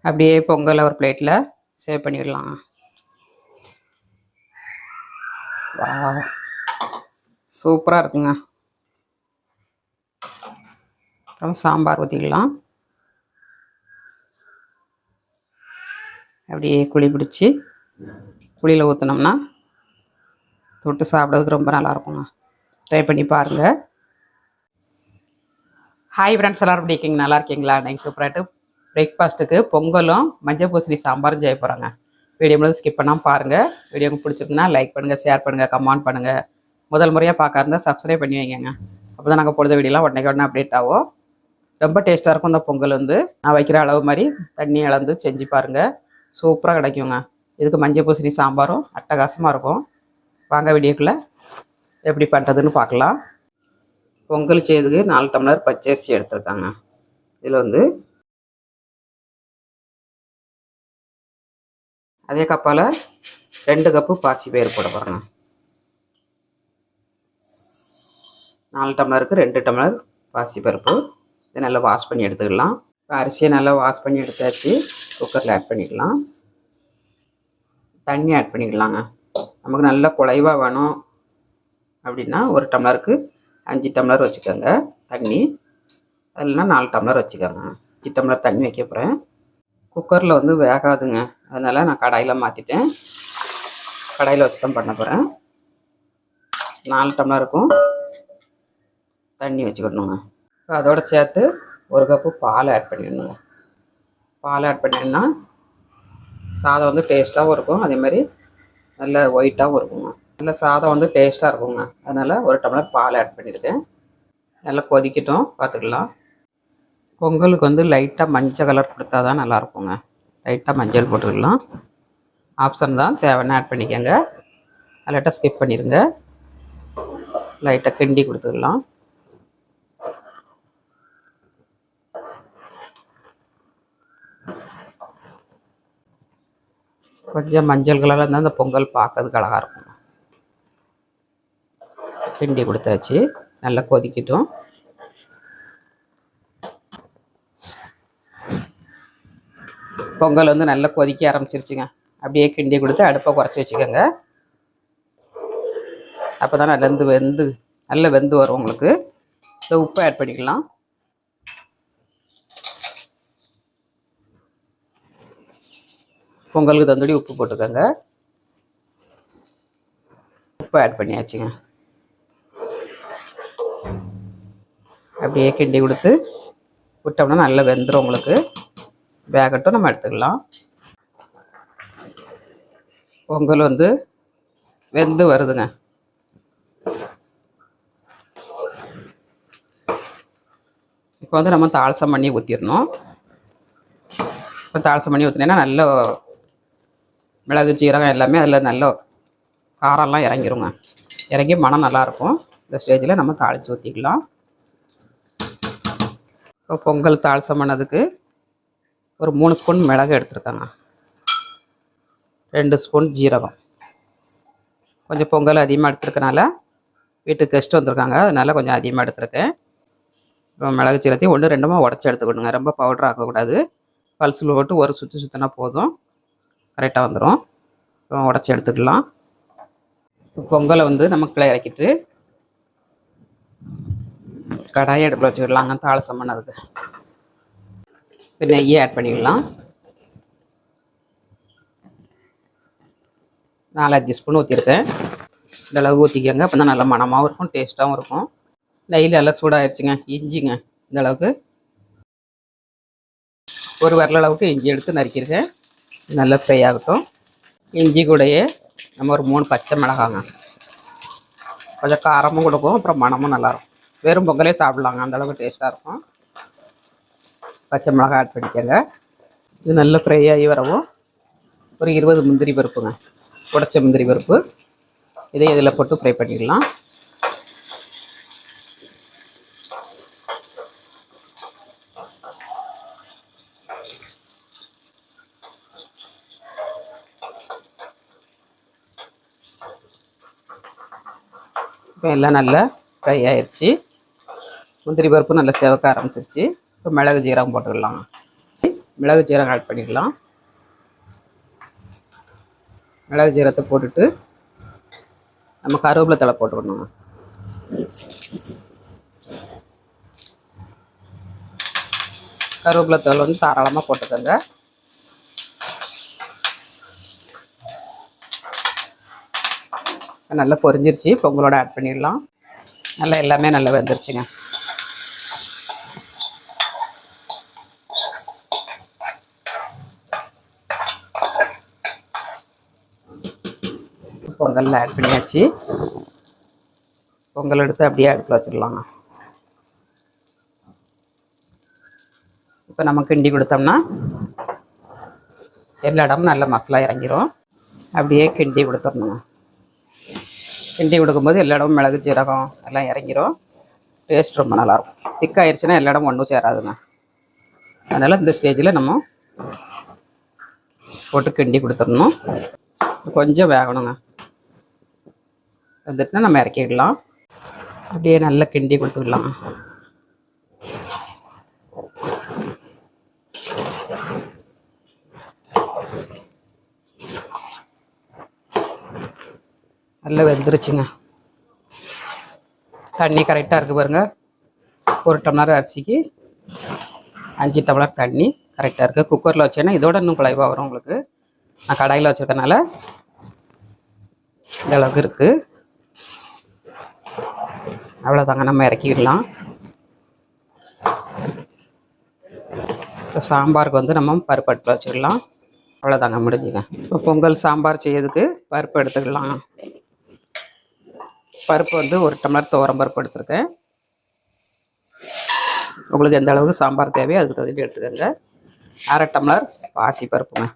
அப்படியே பொங்கலை ஒரு பிளேட்டில் சேவ் பண்ணிடலாம். வாவ், சூப்பராக இருக்குங்க. அப்புறம் சாம்பார் ஊற்றிக்கலாம். அப்படியே குழி பிடிச்சி குழியில் ஊற்றினோம்னா தொட்டு சாப்பிட்றதுக்கு ரொம்ப நல்லாயிருக்குங்க. ட்ரை பண்ணி பாருங்கள். ஹாய் ஃப்ரெண்ட்ஸ், எல்லோரும் எப்படி இருக்கீங்க? நல்லா இருக்கீங்களா? நைட் சூப்பராகிட்டு பிரேக்ஃபாஸ்ட்டுக்கு பொங்கலும் மஞ்சள் பூசணி சாம்பாரும் செய்ய போகிறாங்க. வீடியோ முழுவதும் ஸ்கிப் பண்ணாமல் பாருங்கள். வீடியோ பிடிச்சிருக்குன்னா லைக் பண்ணுங்கள், ஷேர் பண்ணுங்கள், கமெண்ட் பண்ணுங்கள். முதல் முறையாக பார்க்க இருந்தால் சப்ஸ்கிரைப் பண்ணி வைங்க. அப்போ தான் நாங்கள் பொழுது வீடியோலாம் உடனே அப்டேட் ஆகும். ரொம்ப டேஸ்ட்டாக இருக்கும். இந்த பொங்கல் வந்து நான் வைக்கிற அளவு மாதிரி தண்ணி அளந்து செஞ்சு பாருங்கள், சூப்பராக கிடைக்குங்க. இதுக்கு மஞ்சள் பூசணி சாம்பாரும் அட்டகாசமாக இருக்கும். வாங்க வீடியோக்குள்ளே எப்படி பண்ணுறதுன்னு பார்க்கலாம். பொங்கல் செய்யறதுக்கு 4 டம்ளர் பச்சரிசி எடுத்துருக்காங்க. இதில் வந்து அதே கப்பால் 2 கப்பு பாசிப்பயிறு போட போகிறேங்க. 4 டம்ளருக்கு 2 டம்ளர் பாசிப்பருப்பு. இதை நல்லா வாஷ் பண்ணி எடுத்துக்கலாம். இப்போ அரிசியை நல்லா வாஷ் பண்ணி எடுத்தாச்சு. குக்கரில் ஆட் பண்ணிக்கலாம். தண்ணி ஆட் பண்ணிக்கலாங்க. நமக்கு நல்லா குழைவாக வேணும் அப்படின்னா 1 டம்ளருக்கு 5 டம்ளர் வச்சுக்கோங்க தண்ணி. இல்லைன்னா 4 டம்ளர் வச்சுக்கோங்க. 5 டம்ளர் தண்ணி வைக்க போகிறேன். குக்கரில் வந்து வேகாதுங்க, அதனால் நான் கடாயில் மாற்றிட்டேன். கடாயில் வச்சு தான் பண்ண போகிறேன். 4 டம்ளருக்கும் தண்ணி வச்சுக்கணுங்க. அதோடு சேர்த்து 1 கப்பு பால் ஆட் பண்ணிடணுங்க. பால் ஆட் பண்ணிங்கன்னா சாதம் வந்து டேஸ்ட்டாகவும் இருக்கும், அதேமாதிரி நல்ல ஒயிட்டாகவும் இருக்குங்க. நல்ல சாதம் வந்து டேஸ்ட்டாக இருக்குங்க. அதனால் 1 டம்ளர் பால் ஆட் பண்ணியிருக்கேன். நல்லா கொதிக்கட்டும், பார்த்துக்கலாம். பொங்கலுக்கு வந்து லைட்டாக மஞ்சள் கலர் கொடுத்தா தான் நல்லாயிருக்குங்க. லைட்டாக மஞ்சள் போட்டுக்கலாம். ஆப்ஷன் தான், தேவைன்னா ஆட் பண்ணிக்கோங்க, லைட்டாக ஸ்கிப் பண்ணிடுங்க. லைட்டாக கிண்டி கொடுத்துக்கலாம். கொஞ்சம் மஞ்சள் கலரில் இருந்தால் அந்த பொங்கல் பார்க்கறதுக்கு அழகாக இருக்கும். கிண்டி கொடுத்தாச்சு, நல்லா கொதிக்கட்டும். பொங்கல் வந்து நல்லா கொதிக்க ஆரம்பிச்சிருச்சுங்க. அப்படியே கிண்டி கொடுத்து அடுப்பை குறைச்சி வச்சுக்கோங்க. அப்போ தான் நல்லா வெந்து வரும் உங்களுக்கு. ஸோ உப்பு ஆட் பண்ணிக்கலாம். பொங்கலுக்கு தந்தோடி உப்பு போட்டுக்கோங்க. உப்பு ஆட் பண்ணியாச்சுங்க. அப்படியே கிண்டி கொடுத்து விட்டோம்னா நல்லா வெந்துடும் உங்களுக்கு. வேகட்டும், நம்ம எடுத்துக்கலாம். பொங்கல் வந்து வெந்து வருதுங்க. இப்போ வந்து நம்ம தாளசம் பண்ணி ஊற்றிடணும். இப்போ தாளசம் பண்ணி ஊற்றினேன்னா நல்ல மிளகு சீரகம் எல்லாமே அதில் நல்ல காரம்லாம் இறங்கிருங்க. இறங்கி மனம் நல்லாயிருக்கும். இந்த ஸ்டேஜில் நம்ம தாளித்து ஊற்றிக்கலாம். இப்போ பொங்கல் தாளசம் பண்ணதுக்கு ஒரு 3 ஸ்பூன் மிளகு எடுத்துருக்காங்க, 2 ஸ்பூன் ஜீரகம். கொஞ்சம் பொங்கல் அதிகமாக எடுத்துருக்கனால வீட்டுக்கு கெஸ்ட் வந்திருக்காங்க, அதனால் கொஞ்சம் அதிகமாக எடுத்துருக்கேன். இப்போ மிளகு சீரகத்தையும் 1 2 உடச்சி எடுத்துக்கணுங்க. ரொம்ப பவுடர் ஆக்கக்கூடாது. பல்ஸில் போட்டு ஒரு சுற்றினா போதும், கரெக்டாக வந்துடும். உடச்சி எடுத்துக்கலாம். பொங்கலை வந்து நமக்குள்ளே இறக்கிட்டு கடாயை அடுப்பில் வச்சுக்கிடலாங்க. தாளசம் பண்ணதுக்கு இப்போ நெய்யை ஆட் பண்ணிக்கலாம். 4-5 ஸ்பூன் ஊற்றிருக்கேன். இந்த அளவு ஊற்றிக்கோங்க. அப்போ தான் நல்லா மணமாகவும் இருக்கும், டேஸ்ட்டாகவும் இருக்கும். நெய்யில் நல்லா சூடாகிடுச்சுங்க. இஞ்சிங்க இந்த அளவுக்கு ஒரு விரல் அளவுக்கு இஞ்சி எடுத்து நறுக்கியிருக்கேன். நல்லா ஃப்ரை ஆகட்டும். இஞ்சி கூடயே நம்ம ஒரு 3 பச்சை மிளகாங்க. கொஞ்சம் காரமும் கொடுக்கும், அப்புறம் மணமும் நல்லாயிருக்கும். வெறும் பொங்கலே சாப்பிட்லாங்க, அந்தளவுக்கு டேஸ்ட்டாக இருக்கும். பச்சை மிளகாய் ஆட் பண்ணிக்கோங்க. இது நல்லா ஃப்ரை ஆகி வரவும் ஒரு 20 முந்திரி பருப்புங்க, உடைச்ச முந்திரி பருப்பு. இதை இதில் போட்டு ஃப்ரை பண்ணிடலாம். இப்போ எல்லாம் நல்லா ஃப்ரை ஆயிடுச்சு. முந்திரி பருப்பு நல்லா செவக்க ஆரம்பிச்சிருச்சு. இப்போ மிளகு ஜீரகம் போட்டுடலாம். மிளகு ஜீரகம் ஆட் பண்ணிக்கலாம். மிளகு ஜீரகத்தை போட்டுட்டு நம்ம கருவேப்பிலை தழை போட்டுக்கணுங்க. கருவேப்பிலை தழை வந்து தாராளமாக போட்டுக்கோங்க. நல்லா பொரிஞ்சிருச்சு. பொங்கலோட ஆட் பண்ணிடலாம். நல்லா எல்லாமே நல்லா வெந்துருச்சுங்க. பொங்கலில் ஆட் பண்ணியாச்சு. பொங்கல் எடுத்து அப்படியே அடுப்பில் வச்சிடலாங்க. இப்போ நம்ம கிண்டி கொடுத்தோம்னா எல்லா இடமும் நல்ல மசாலா இறங்கிரும். அப்படியே கிண்டி கொடுத்துடணுங்க. கிண்டி கொடுக்கும்போது எல்லா இடமும் மிளகு ஜீரகம் எல்லாம் இறங்கிரும். டேஸ்ட் ரொம்ப நல்லாயிருக்கும். திக்காயிருச்சுன்னா எல்லா இடமும் ஒன்றும் சேராதுங்க. அதனால் இந்த ஸ்டேஜில் நம்ம போட்டு கிண்டி கொடுத்துடணும். கொஞ்சம் வேகணுங்க. வந்துட்டுனா நம்ம இறக்கிடலாம். அப்படியே நல்லா கிண்டி கொடுத்துக்கலாம். நல்லா வெந்துருச்சுங்க. தண்ணி கரெக்டாக இருக்குது பாருங்கள். 1 டம்ளர் அரிசிக்கு 5 டம்ளர் தண்ணி கரெக்டாக இருக்குது. குக்கரில் வச்சேன்னா இதோட இன்னும் குழைவாக வரும் உங்களுக்கு. நான் கடாயில் வச்சுருக்கனால இந்த அளவுக்கு இருக்குது. அவ்வளோதாங்க, நம்ம இறக்கிடலாம். இப்போ சாம்பாருக்கு வந்து நம்ம பருப்பு அடுப்பில் வச்சுக்கலாம். அவ்வளோதாங்க, முடிஞ்சுங்க. இப்போ பொங்கல் சாம்பார் செய்யறதுக்கு பருப்பு எடுத்துக்கலாம். பருப்பு வந்து 1 டம்ளர் துவரம் பருப்பு எடுத்துருக்கேன். உங்களுக்கு எந்த அளவுக்கு சாம்பார் தேவையோ அதுக்கு தகுந்த எடுத்துக்கோங்க. 1/2 டம்ளர் பாசி பருப்புங்க.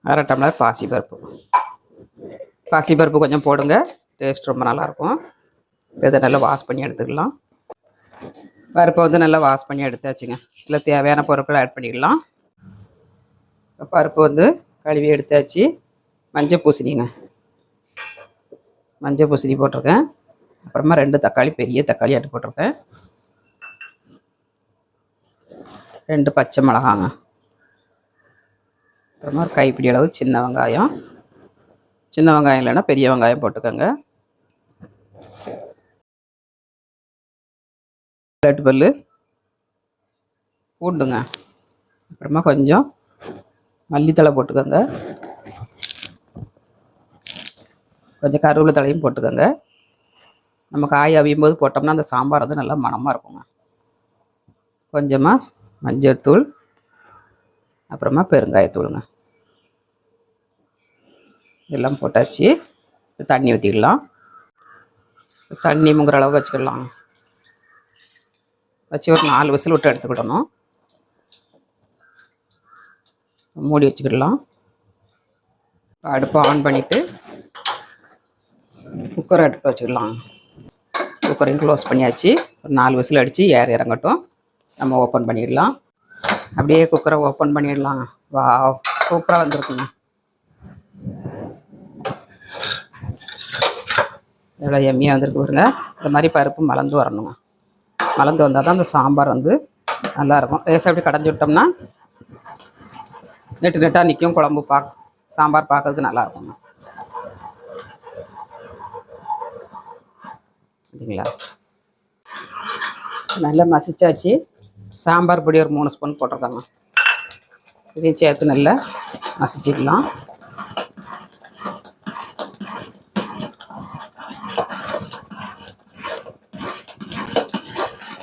1/2 டம்ளர் பாசி பருப்பு. பாசி பருப்பு கொஞ்சம் போடுங்க, டேஸ்ட் ரொம்ப நல்லாயிருக்கும். இதை நல்லா வாஷ் பண்ணி எடுத்துக்கலாம். பருப்பை வந்து நல்லா வாஷ் பண்ணி எடுத்தாச்சுங்க. இதில் தேவையான பொருட்களை ஆட் பண்ணிக்கலாம். பருப்பு வந்து கழுவி எடுத்தாச்சு. மஞ்சள் பூசணிங்க, மஞ்சள் பூசணி போட்டிருக்கேன். அப்புறமா 2 தக்காளி, பெரிய தக்காளி ஆட்டு போட்டிருக்கேன். 2 பச்சை மிளகாங்க. அப்புறமா ஒரு கைப்பிடி அளவு சின்ன வெங்காயம். சின்ன வெங்காயம் இல்லைன்னா பெரிய வெங்காயம் போட்டுக்கோங்க. 2 பல்லு பூண்டுங்க. அப்புறமா கொஞ்சம் மல்லித்தழை போட்டுக்கோங்க. கொஞ்சம் கருவேப்பிலை தழையும் போட்டுக்கோங்க. நம்ம காய் அவியும் போது போட்டோம்னா அந்த சாம்பார் வந்து நல்லா மணமாக இருக்குங்க. கொஞ்சமாக மஞ்சள் தூள், அப்புறமா பெருங்காயத்தூளுங்க. இதெல்லாம் போட்டாச்சு. தண்ணி ஊற்றிக்கலாம். தண்ணி முங்குற அளவுக்கு வச்சுக்கிடலாம். வச்சு ஒரு 4 விசில் விட்டு எடுத்துக்கிடணும். மூடி வச்சுக்கிடலாம். அடுப்பை ஆன் பண்ணிவிட்டு குக்கர் அடுப்பில் வச்சுக்கலாம். குக்கரையும் க்ளோஸ் பண்ணியாச்சு. ஒரு 4 விசில் அடித்து ஏர் இறங்கட்டும். நம்ம ஓப்பன் பண்ணிடலாம். அப்படியே குக்கரை ஓப்பன் பண்ணிடலாம். வா, சூப்பராக வந்திருக்குங்க. எவ்வளோ எம்மியாக வந்திருக்கு பாருங்க. இந்த மாதிரி பருப்பு மலர்ந்து வரணுங்க. மலர்ந்து வந்தால் தான் அந்த சாம்பார் வந்து நல்லாயிருக்கும். லேசாக அப்படி கடைஞ்சி விட்டோம்னா நெட்டு நெட்டாக நிற்கும். குழம்பு சாம்பார் பார்க்கறதுக்கு நல்லாயிருக்குங்க. சரிங்களா? நல்லா மசிச்சாச்சு. சாம்பார் பொடி ஒரு 3 ஸ்பூன் போட்டிருக்காங்க. இதையும் சேர்த்து நல்லா மசிச்சிக்கலாம்.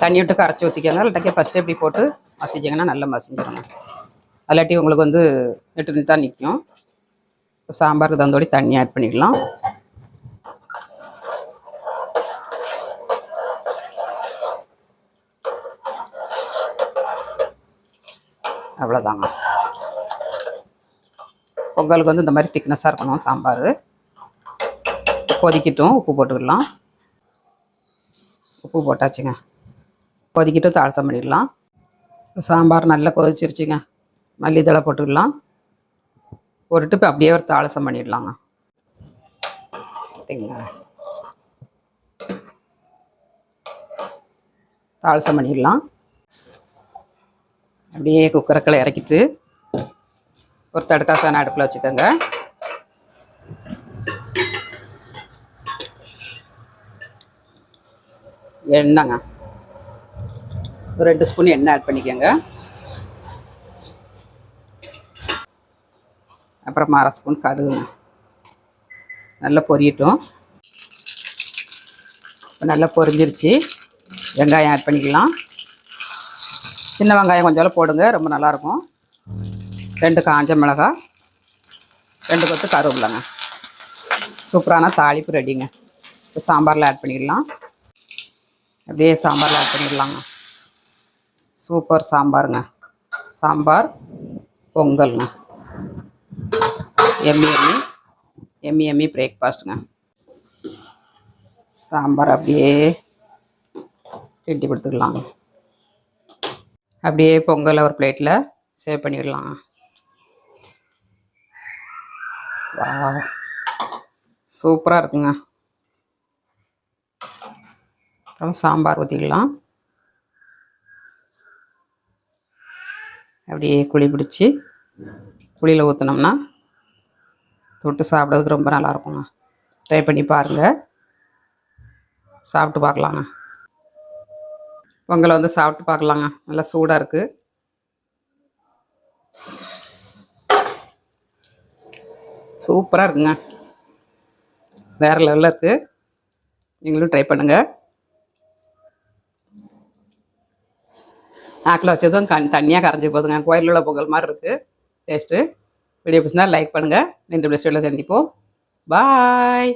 தண்ணி விட்டு கரைச்சி ஊற்றிக்கோங்க. இல்லாட்டி ஃபஸ்ட்டு இப்படி போட்டு மசிச்சிங்கன்னா நல்லா மசிஞ்சிடணும். இல்லாட்டி உங்களுக்கு வந்து நெட்டு நெட்டாக நிற்கும். சாம்பாருக்கு தந்தோடி தண்ணி ஆட் பண்ணிக்கலாம். அவ்வளோதாங்க. பொங்கலுக்கு வந்து இந்த மாதிரி திக்னஸாக இருக்கணும் சாம்பார். கொதிக்கட்டும். உப்பு போட்டுக்கலாம். உப்பு போட்டாச்சுங்க. கொதிக்கிட்டு தாளிசம் பண்ணிடலாம். சாம்பார் நல்லா கொதிச்சிருச்சுங்க. மல்லித்தழை போட்டுக்கலாம். போட்டுட்டு இப்போ அப்படியே ஒரு தாளிசம் பண்ணிடலாங்க. பார்த்தீங்களா? தாளிசம் பண்ணிடலாம். அப்படியே குக்கரக்கில் இறக்கிட்டு ஒரு தடுக்காசான அடுப்பில் வச்சுக்கோங்க. எண்ணெய்ங்க ஒரு 2 ஸ்பூன் எண்ணெய் ஆட் பண்ணிக்கோங்க. அப்புறம் 1/2 ஸ்பூன் கடுகுங்க. நல்லா பொரியட்டும். இப்போ நல்லா பொரிஞ்சிருச்சு. வெங்காயம் ஆட் பண்ணிக்கலாம். சின்ன வெங்காயம் கொஞ்சம் போடுங்க, ரொம்ப நல்லாயிருக்கும். 2 காஞ்ச மிளகாய், 2 கொத்து கருவேப்பிலைங்க. சூப்பரான தாளிப்பு ரெடிங்க. இப்போ சாம்பாரில் ஆட் பண்ணிடலாம். அப்படியே சாம்பாரில் ஆட் பண்ணிடலாங்க. சூப்பர் சாம்பாருங்க. சாம்பார் பொங்கல்ங்க. எம்மி பிரேக்ஃபாஸ்ட்டுங்க. சாம்பார் அப்படியே கிண்டி கொடுத்துக்கலாங்க. அப்படியே பொங்கலை ஒரு பிளேட்டில் சேவ் பண்ணிடலாங்க. வாவ், சூப்பராக இருக்குங்க. அப்புறம் சாம்பார் ஊற்றிக்கலாம். அப்படியே குழி பிடிச்சி குழியில் ஊற்றினோம்னா தொட்டு சாப்பிட்றதுக்கு ரொம்ப நல்லாயிருக்குங்க. ட்ரை பண்ணி பாருங்கள். சாப்பிட்டு பார்க்கலாங்க. பொங்கலை வந்து சாப்பிட்டு பார்க்கலாங்க. நல்லா சூடாக இருக்குது. சூப்பராக இருக்குங்க. வேறு லெவலில் இருக்குது. நீங்களும் ட்ரை பண்ணுங்கள். நாக்கில் வச்சதும் தண்ணியாக கரைஞ்சி போகுதுங்க. கோயிலில் உள்ள பொங்கல் மாதிரி இருக்குது டேஸ்ட்டு. வீடியோ பிடிச்சிருந்தா லைக் பண்ணுங்கள். மீண்டும் நெக்ஸ்ட் வீடியோவில் சந்திப்போம். பாய்.